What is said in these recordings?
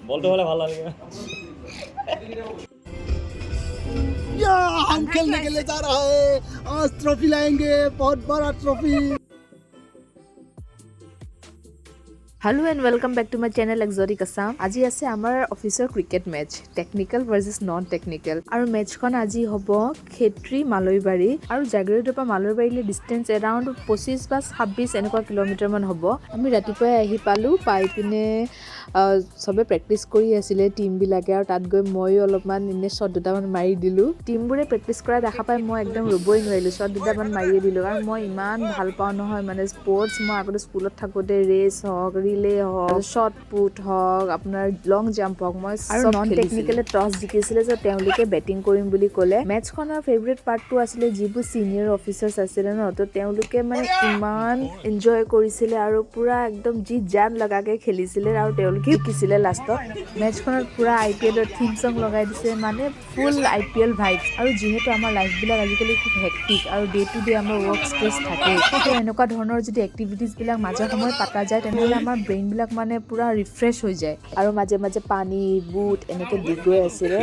বলতে হলে ভালো লাগে या हम खेलने के लिए जा रहा है आज ट्रॉफी लाएंगे बहुत बड़ा trophy hello and welcome back to my channel exotic Assam আজি আছে আমাৰ অফিচৰ cricket match technical versus non technical আৰু মেচখন আজি হ'ব খেত্ৰী মালৈবাৰী আৰু জাগিৰোডৰ পৰা মালৈবাৰীলৈ ডিসটেন্স এৰাউন্ড 25 বা 26 এনেকুৱা কিলোমিটাৰ মান হ'ব আমি ৰাতিপুৱা আহি পালো পাই পিনে সবে প্ৰেক্টিস কৰি আছিল টিম বিলাকে আৰু তাত গৈ মই অলপমান ইনে শট দুটামান মাৰি দিলো টিমবোৰে প্ৰেক্টিস কৰা দেখা পাই মই একদম ৰবই নোৱাৰিলো শট দুটামান মাৰি দিলো আৰু মই ইমান ভাল পাওঁ নহয় মানে স্পৰ্টছ মই আগতে স্কুলত থাকোতে ৰেস হক ৰিলে হক শট পুট হক আপোনাৰ লং জাম্প হক মই আৰু নন টেকনিক্যাল টস জিকিছিলে যে তেওঁলোকে বেটিং কৰিম বুলি ক'লে মেচখনৰ ফেভাৰিট পাৰ্টটো আছিল যিবোৰ সিনিয়ৰ অফিচাৰ্স আছিল ন তো তেওঁলোকে মানে ইমান এনজয় কৰিছিলে আৰু পুৰা একদম জি জান লগাকে খেলিছিলে আৰু তেওঁলোকে জিকিছিলে লাষ্টত মেচখনৰ পুৰা আইপিএলৰ থিম সং লগাই দিছে মানে ফুল আইপিএল ভাইবস আৰু যেহেতু আমাৰ লাইফ বিলাক আজিকালি খুব হেক্টিক আৰু ডে টু ডে আমাৰ ওয়াৰ্ক স্ট্ৰেস থাকে তো এনেকুৱা ধৰণৰ যদি এক্টিভিটিজ বিলাক মাজে সময় পাতা যায় তেনেহলে আমাৰ ব্ৰেইন বিলাক মানে পুৰা ৰিফ্ৰেশ হৈ যায় আৰু মাজে মাজে পানী বুট এনেকে দি গৈ আছিলে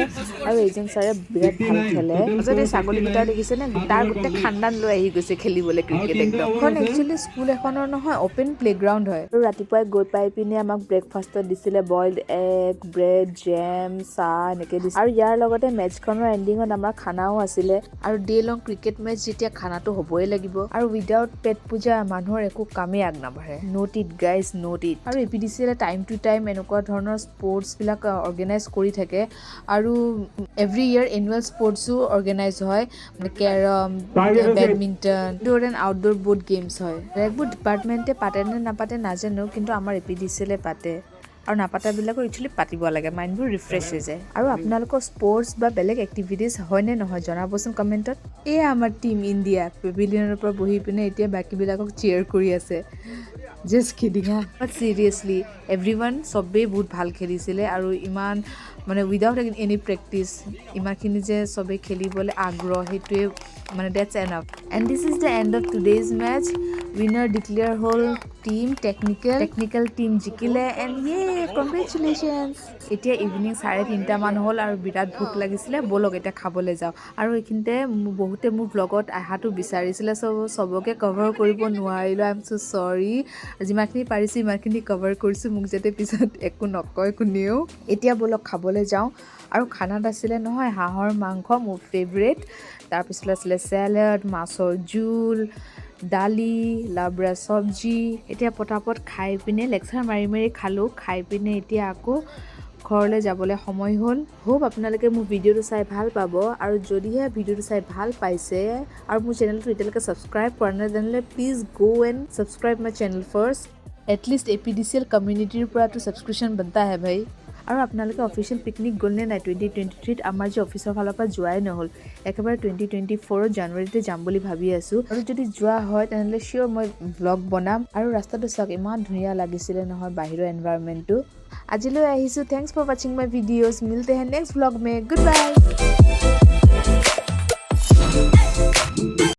আৰু এজন ছাৰে বিৰাট ভাল খেলে যদি ছাগলী গিটা দেখিছে নে তাৰ গোটে খানদান লৈ আহি গৈছে খেলিবলৈ ক্ৰিকেট একদম এখন একচুয়ালি স্কুল এখনৰ নহয় ওপেন প্লেগ্ৰাউণ্ড হয় আৰু ৰাতিপুৱাই গৈ পাই পিনে আমাক ব্ৰেকফাষ্টত দিছিলে বইলড এগ ব্ৰেড জেম চাহ এনেকে দিছিলে আৰু ইয়াৰ লগতে মেচখনৰ এণ্ডিঙত আমাৰ খানাও আছিলে আৰু ডে লং ক্ৰিকেট মেচ যেতিয়া খানাটো হ'বই লাগিব আৰু উইদাউট পেট পূজা মানুহৰ একো কামেই আগ নাবাঢ়ে note it guys note it আৰু APDCL টাইম টু টাইম এনেকুৱা ধৰণৰ স্পৰ্টছ বিলাক অৰ্গেনাইজ কৰি থাকে আৰু এভৰি ইয়াৰ এনুৱেল স্পৰ্টছো অৰ্গেনাইজ হয় মানে carrom badminton indoor and outdoor বহুত গেমছ হয় বেলেগবোৰ ডিপাৰ্টমেণ্টে পাতে নে নাপাতে নাজানো কিন্তু আমাৰ APDCL পাতে আৰু নাপাতাবিলাকৰ একচুৱেলি পাতিব লাগে মাইণ্ডবোৰ ৰিফ্ৰেছ হৈ যায় আৰু আপোনালোকৰ স্পৰ্টছ বা বেলেগ এক্টিভিটিজ হয় নে নহয় জনাবচোন কমেণ্টত এয়া আমাৰ টিম ইণ্ডিয়া পেভিলিয়নৰ পৰা বহি পিনে এতিয়া বাকীবিলাকক চিয়াৰ কৰি আছে জাষ্ট কিডিং বাট চিৰিয়াছলি এভৰিৱান চবেই বহুত ভাল খেলিছিলে আৰু ইমান মানে উইদাউট এনি প্ৰেক্টিচ ইমানখিনি যে চবেই খেলিবলৈ আগ্ৰহ সেইটোৱে মানে that's enough and this is the and of today's match winner declare হ'ল টিম টেকনিক্যাল টিম জিকিলে এণ্ড কংগ্ৰেচুলেশ্যনছ এতিয়া ইভিনিং 3:30 মান হ'ল আৰু বিৰাট ভোক লাগিছিলে ব'লক এতিয়া খাবলৈ যাওঁ আৰু এইখিনিতে বহুতে মোৰ ব্লগত অহাটো বিচাৰিছিলে চবকে কভাৰ কৰিব নোৱাৰিলোঁ আই এম চ' চৰি যিমানখিনি পাৰিছোঁ ইমানখিনি কভাৰ কৰিছোঁ মোক যাতে পিছত একো নকয় কোনেও এতিয়া ব'লক খাবলৈ যাওঁ আৰু খানাত আছিলে নহয় হাঁহৰ মাংস মোৰ ফেভৰেট তাৰপিছত আছিলে চেলাড মাছৰ জোল দালি লাবৰা চব্জি এতিয়া পটাপট খাই পিনে লেকচাৰ মাৰি মাৰি খালোঁ খাই পিনে এতিয়া আকৌ ঘৰলৈ যাবলৈ সময় হ'ল হোপ আপোনালোকে মোৰ ভিডিঅ'টো চাই ভাল পাব আৰু যদিহে ভিডিঅ'টো চাই ভাল পাইছে আৰু মোৰ চেনেলটো এতিয়ালৈকে ছাবস্ক্ৰাইব কৰা নাই তেনেহ'লে প্লিজ গ' and subscribe my channel first at least APDCL কমিউনিটিৰ পৰাতো ছাবস্ক্ৰিপশ্যন বনতা হে ভাই আৰু আপোনালোকে অফিচিয়েল পিকনিক গ'লনে নাই 2023 আমাৰ যে অফিচৰ ফালৰ পৰা যোৱাই নহ'ল একেবাৰে 2024 জানুৱাৰীতে যাম বুলি ভাবি আছোঁ আৰু যদি যোৱা হয় তেনেহ'লে চিয়'ৰ মই ব্লগ বনাম আৰু ৰাস্তাটো চাওক ইমান ধুনীয়া লাগিছিলে নহয় বাহিৰৰ এনভাইৰনমেণ্টটো আজিলৈ আহিছোঁ থেংকছ ফৰ ৱাচিং মাই ভিডিঅ'জ মিলতে হে নেক্সট ব্লগ মে গুড বাই